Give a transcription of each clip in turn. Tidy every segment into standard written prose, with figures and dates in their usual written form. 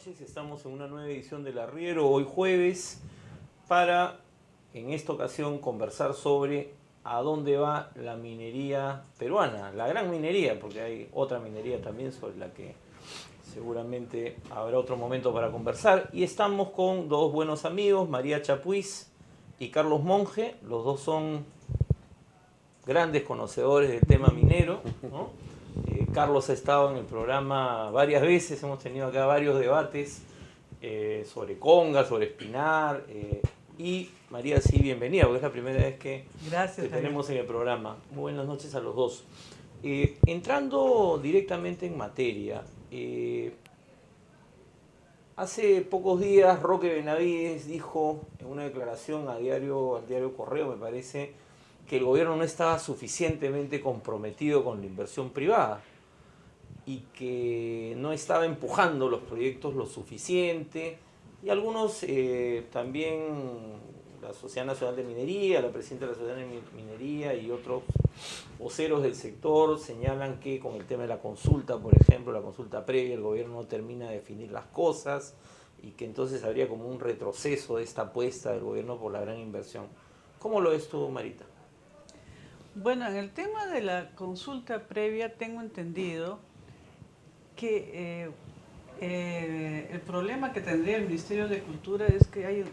noches, estamos en una nueva edición del Arriero, hoy jueves, para en esta ocasión conversar sobre a dónde va la minería peruana, la gran minería, porque hay otra minería también sobre la que seguramente habrá otro momento para conversar. Y estamos con dos buenos amigos, María Chapuis y Carlos Monge, los dos son grandes conocedores del tema minero, ¿no? Carlos ha estado en el programa varias veces, hemos tenido acá varios debates sobre conga, sobre espinar, y María, sí, bienvenida, porque es la primera vez que te tenemos en el programa. Muy buenas noches a los dos. Entrando directamente en materia, hace pocos días Roque Benavides dijo en una declaración al diario Correo, me parece, que el gobierno no estaba suficientemente comprometido con la inversión privada y que no estaba empujando los proyectos lo suficiente. Y algunos también, la Sociedad Nacional de Minería, la presidenta de la Sociedad de Minería y otros voceros del sector señalan que con el tema de la consulta, por ejemplo, la consulta previa, el gobierno no termina de definir las cosas y que entonces habría como un retroceso de esta apuesta del gobierno por la gran inversión. ¿Cómo lo ves tú, Marita? Bueno, en el tema de la consulta previa tengo entendido que el problema que tendría el Ministerio de Cultura es que hay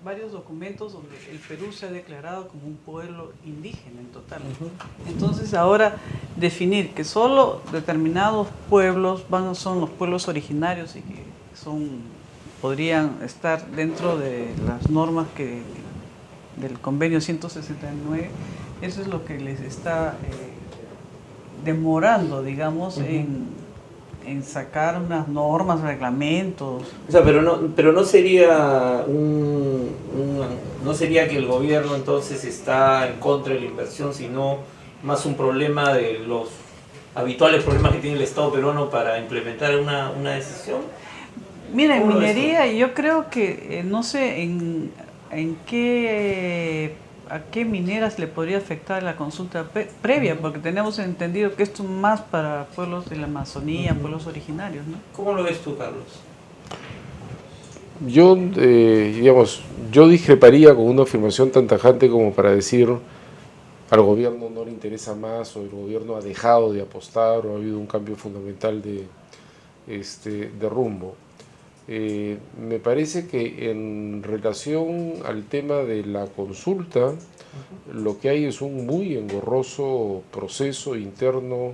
varios documentos donde el Perú se ha declarado como un pueblo indígena en total. Entonces ahora definir que solo determinados pueblos son los pueblos originarios y que podrían estar dentro de las normas del convenio 169, eso es lo que les está demorando, digamos, en sacar unas normas, reglamentos. O sea, pero no sería no sería que el gobierno entonces está en contra de la inversión, sino más un problema de los habituales problemas que tiene el Estado peruano para implementar una decisión. Mira, en minería yo creo que no sé en a qué mineras le podría afectar la consulta previa, porque tenemos entendido que esto es más para pueblos de la Amazonía, pueblos originarios, ¿no? ¿Cómo lo ves tú, Carlos? Yo discreparía con una afirmación tan tajante como para decir al gobierno no le interesa más o el gobierno ha dejado de apostar o ha habido un cambio fundamental de rumbo. Me parece que en relación al tema de la consulta, lo que hay es un muy engorroso proceso interno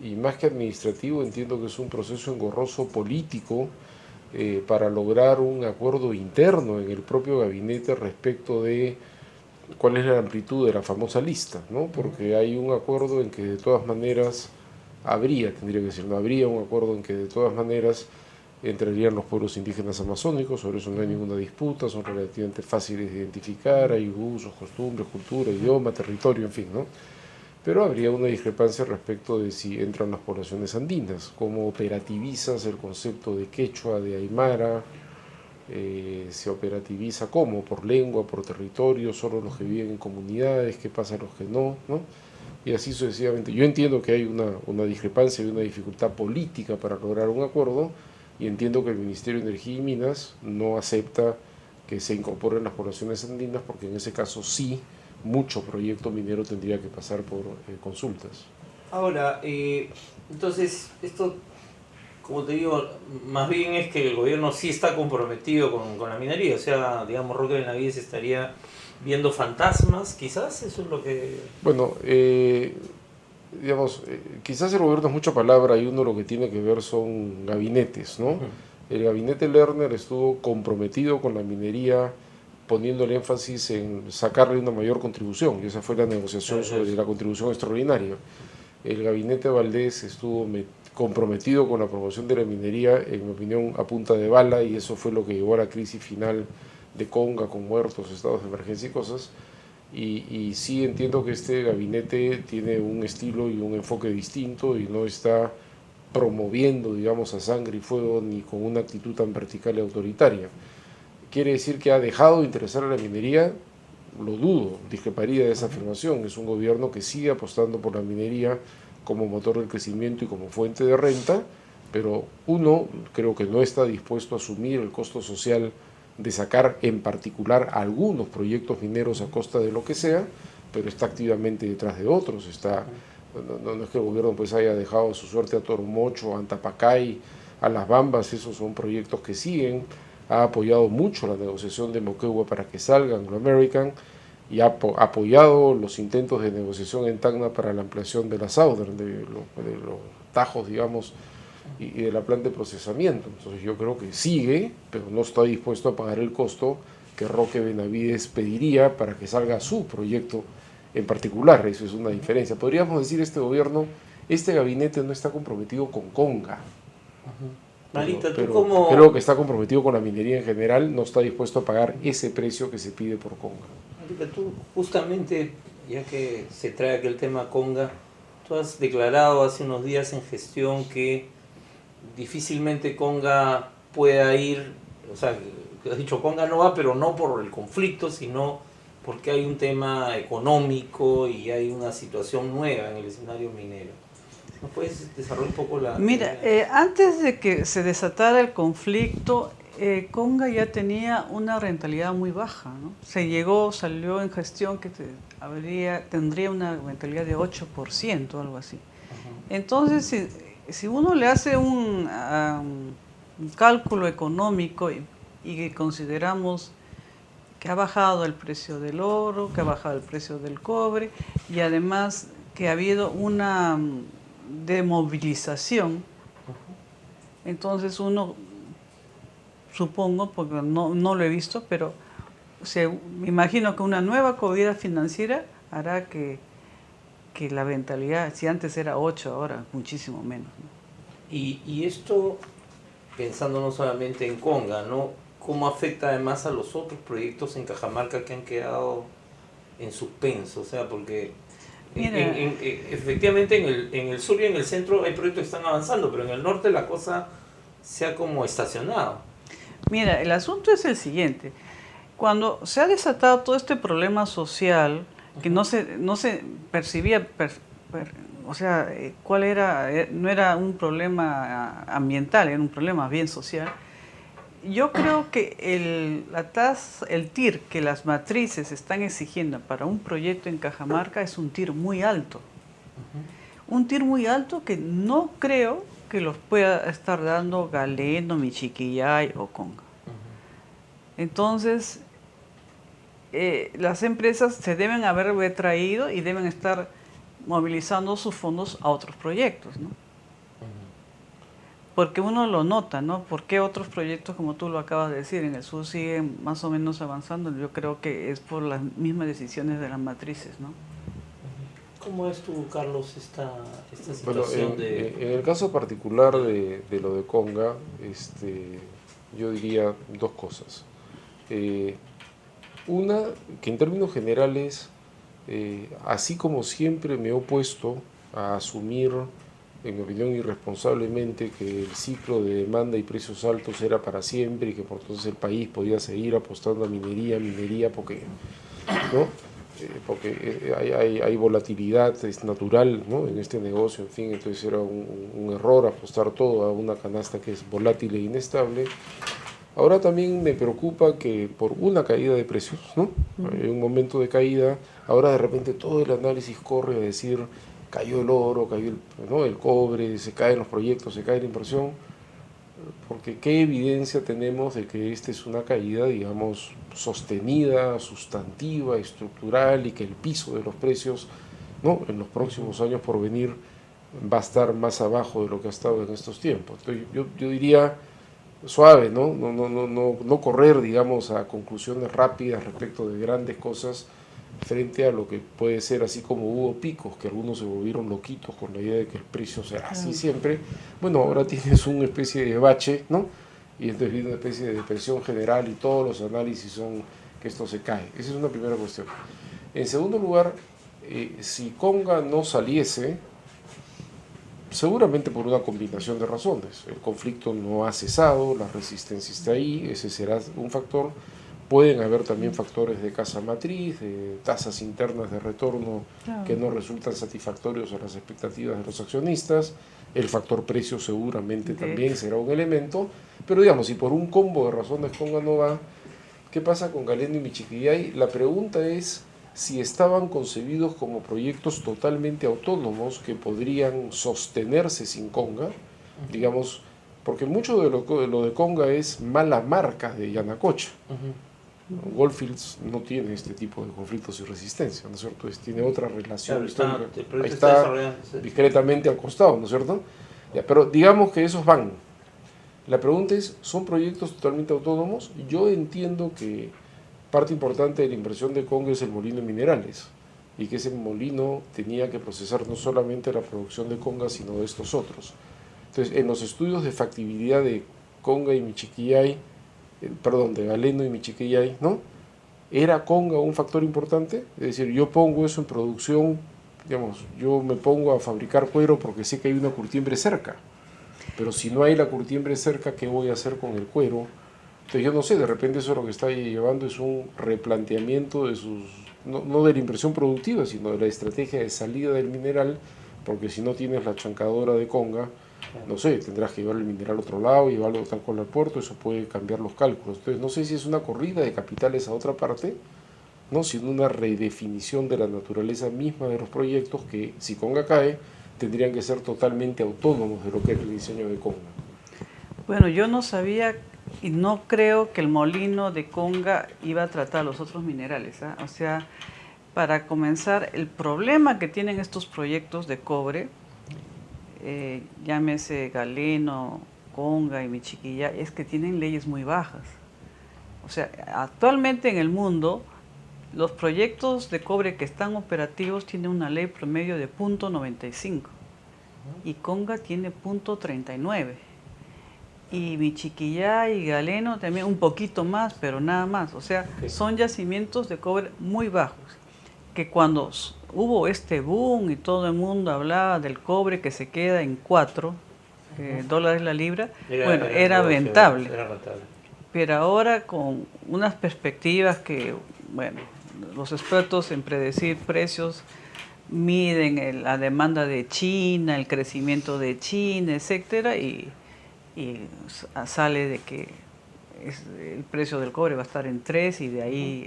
y más que administrativo, entiendo que es un proceso engorroso político para lograr un acuerdo interno en el propio gabinete respecto de cuál es la amplitud de la famosa lista, ¿no? Porque hay un acuerdo en que de todas maneras habría un acuerdo en que de todas maneras entrarían los pueblos indígenas amazónicos, sobre eso no hay ninguna disputa, son relativamente fáciles de identificar, hay usos, costumbres, cultura, idioma, territorio, en fin, ¿no? Pero habría una discrepancia respecto de si entran las poblaciones andinas, cómo operativizas el concepto de quechua, de aymara, se operativiza cómo, por lengua, por territorio, solo los que viven en comunidades, qué pasa a los que no, ¿no? Y así sucesivamente. Yo entiendo que hay una discrepancia y una dificultad política para lograr un acuerdo, y entiendo que el Ministerio de Energía y Minas no acepta que se incorporen las poblaciones andinas, porque en ese caso sí, mucho proyecto minero tendría que pasar por consultas. Ahora, entonces, esto, como te digo, más bien es que el gobierno sí está comprometido con la minería, o sea, digamos, Roque Benavides estaría viendo fantasmas, quizás, eso es lo que... Bueno, quizás el gobierno es mucha palabra y uno lo que tiene que ver son gabinetes, ¿no? El gabinete Lerner estuvo comprometido con la minería, poniendo el énfasis en sacarle una mayor contribución, y esa fue la negociación sobre la contribución extraordinaria. El gabinete Valdés estuvo comprometido con la promoción de la minería, en mi opinión, a punta de bala, y eso fue lo que llevó a la crisis final de Conga, con muertos, estados de emergencia y cosas. Y sí entiendo que este gabinete tiene un estilo y un enfoque distinto y no está promoviendo, digamos, a sangre y fuego ni con una actitud tan vertical y autoritaria. ¿Quiere decir que ha dejado de interesar a la minería? Lo dudo, discreparía de esa afirmación. Es un gobierno que sigue apostando por la minería como motor del crecimiento y como fuente de renta, pero uno creo que no está dispuesto a asumir el costo social de sacar en particular algunos proyectos mineros a costa de lo que sea, pero está activamente detrás de otros. No es que el gobierno pues haya dejado su suerte a Toromocho, a Antapacay, a Las Bambas, esos son proyectos que siguen. Ha apoyado mucho la negociación de Moquegua para que salga Anglo American y ha apoyado los intentos de negociación en Tacna para la ampliación de la Southern, de los tajos, digamos, y de la planta de procesamiento. Entonces yo creo que sigue, pero no está dispuesto a pagar el costo que Roque Benavides pediría para que salga su proyecto en particular. Eso es una diferencia. Podríamos decir, este gobierno, este gabinete no está comprometido con Conga. Marita, pero ¿tú cómo...? creo que está comprometido con la minería en general, no está dispuesto a pagar ese precio que se pide por Conga. Marita, tú justamente, ya que se trae aquel tema Conga, tú has declarado hace unos días en gestión que difícilmente Conga pueda ir, o sea, has dicho Conga no va, pero no por el conflicto, sino porque hay un tema económico y hay una situación nueva en el escenario minero. ¿No puedes desarrollar un poco la...? Mira, antes de que se desatara el conflicto, Conga ya tenía una rentabilidad muy baja, ¿no? Salió en gestión que tendría una rentabilidad de 8%, algo así. Entonces, si uno le hace un cálculo económico y que consideramos que ha bajado el precio del oro, que ha bajado el precio del cobre y además que ha habido una demovilización, entonces uno, supongo, porque no lo he visto, pero me imagino que una nueva corrida financiera hará que la rentabilidad, si antes era 8, ahora muchísimo menos, ¿no? Y esto, pensando no solamente en Conga, ¿no? ¿Cómo afecta además a los otros proyectos en Cajamarca que han quedado en suspenso? O sea, porque efectivamente en el sur y en el centro hay proyectos que están avanzando, pero en el norte la cosa se ha como estacionado. Mira, el asunto es el siguiente. Cuando se ha desatado todo este problema social, que no se percibía, o sea, cuál era, no era un problema ambiental, era un problema bien social. Yo creo que el TIR que las matrices están exigiendo para un proyecto en Cajamarca es un TIR muy alto. Un TIR muy alto que no creo que los pueda estar dando Galeno, Michiquillay o Conga. Entonces, las empresas se deben haber retraído y deben estar movilizando sus fondos a otros proyectos, ¿no? Porque uno lo nota, ¿no? ¿Por qué otros proyectos, como tú lo acabas de decir, en el sur siguen más o menos avanzando? Yo creo que es por las mismas decisiones de las matrices, ¿no? ¿Cómo es tú, Carlos, esta Bueno, situación en el caso particular de lo de Conga, yo diría dos cosas. Una, que en términos generales, así como siempre me he opuesto a asumir, en mi opinión irresponsablemente, que el ciclo de demanda y precios altos era para siempre y que por entonces el país podía seguir apostando a minería porque, ¿no? Porque hay volatilidad, es natural, ¿no? En este negocio, en fin, entonces era un error apostar todo a una canasta que es volátil e inestable. Ahora también me preocupa que por una caída de precios, ¿no? Hay un momento de caída, ahora de repente todo el análisis corre a decir cayó el oro, cayó el cobre, se caen los proyectos, se cae la inversión, porque qué evidencia tenemos de que esta es una caída, digamos, sostenida, sustantiva, estructural y que el piso de los precios, ¿no? En los próximos años por venir va a estar más abajo de lo que ha estado en estos tiempos. Entonces yo diría suave, ¿no? No correr, digamos, a conclusiones rápidas respecto de grandes cosas frente a lo que puede ser, así como hubo picos, que algunos se volvieron loquitos con la idea de que el precio será así siempre. Bueno, ahora tienes una especie de bache, ¿no? Y entonces viene una especie de depresión general y todos los análisis son que esto se cae. Esa es una primera cuestión. En segundo lugar, si Conga no saliese, seguramente por una combinación de razones. El conflicto no ha cesado, la resistencia está ahí, ese será un factor. Pueden haber también factores de casa matriz, de tasas internas de retorno que no resultan satisfactorios a las expectativas de los accionistas. El factor precio seguramente también será un elemento, pero digamos, si por un combo de razones Conga no va, ¿qué pasa con Galeno y Michiquillay? La pregunta es si estaban concebidos como proyectos totalmente autónomos que podrían sostenerse sin Conga, digamos, porque mucho de lo de Conga es mala marca de Yanacocha. Goldfields no tiene este tipo de conflictos y resistencia, ¿no es cierto? Tiene otra relación histórica. Está discretamente al costado, ¿no es cierto? Ya, pero digamos que esos van. La pregunta es, ¿son proyectos totalmente autónomos? Yo entiendo que parte importante de la inversión de Conga es el molino de minerales y que ese molino tenía que procesar no solamente la producción de Conga, sino de estos otros. Entonces, en los estudios de factibilidad de Conga y Michiquillay, de Galeno y Michiquillay, ¿no? ¿Era Conga un factor importante? Es decir, yo pongo eso en producción, digamos, yo me pongo a fabricar cuero porque sé que hay una curtiembre cerca, pero si no hay la curtiembre cerca, ¿qué voy a hacer con el cuero? Entonces yo no sé, de repente eso lo que está llevando es un replanteamiento de sus, no de la inversión productiva, sino de la estrategia de salida del mineral, porque si no tienes la chancadora de Conga, no sé, tendrás que llevar el mineral a otro lado, llevarlo tal cual al puerto, eso puede cambiar los cálculos. Entonces no sé si es una corrida de capitales a otra parte, ¿no? Sino una redefinición de la naturaleza misma de los proyectos que, si Conga cae, tendrían que ser totalmente autónomos de lo que es el diseño de Conga. Bueno, yo no sabía y no creo que el molino de Conga iba a tratar los otros minerales, ¿eh? O sea, para comenzar, el problema que tienen estos proyectos de cobre, llámese Galeno, Conga y Michiquillay, es que tienen leyes muy bajas. O sea, actualmente en el mundo, los proyectos de cobre que están operativos tienen una ley promedio de 0.95 y Conga tiene 0.39. Y Michiquillay y Galeno también un poquito más, pero nada más. O sea, son yacimientos de cobre muy bajos, que cuando hubo este boom y todo el mundo hablaba del cobre que se queda en 4 dólares la libra, era rentable. Pero ahora con unas perspectivas que, bueno, los expertos en predecir precios miden la demanda de China, el crecimiento de China, etcétera, y sale de que el precio del cobre va a estar en 3 y de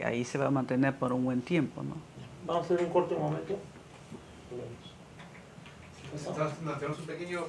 ahí se va a mantener por un buen tiempo, ¿no? Vamos a hacer un corte un momento. Tenemos un pequeño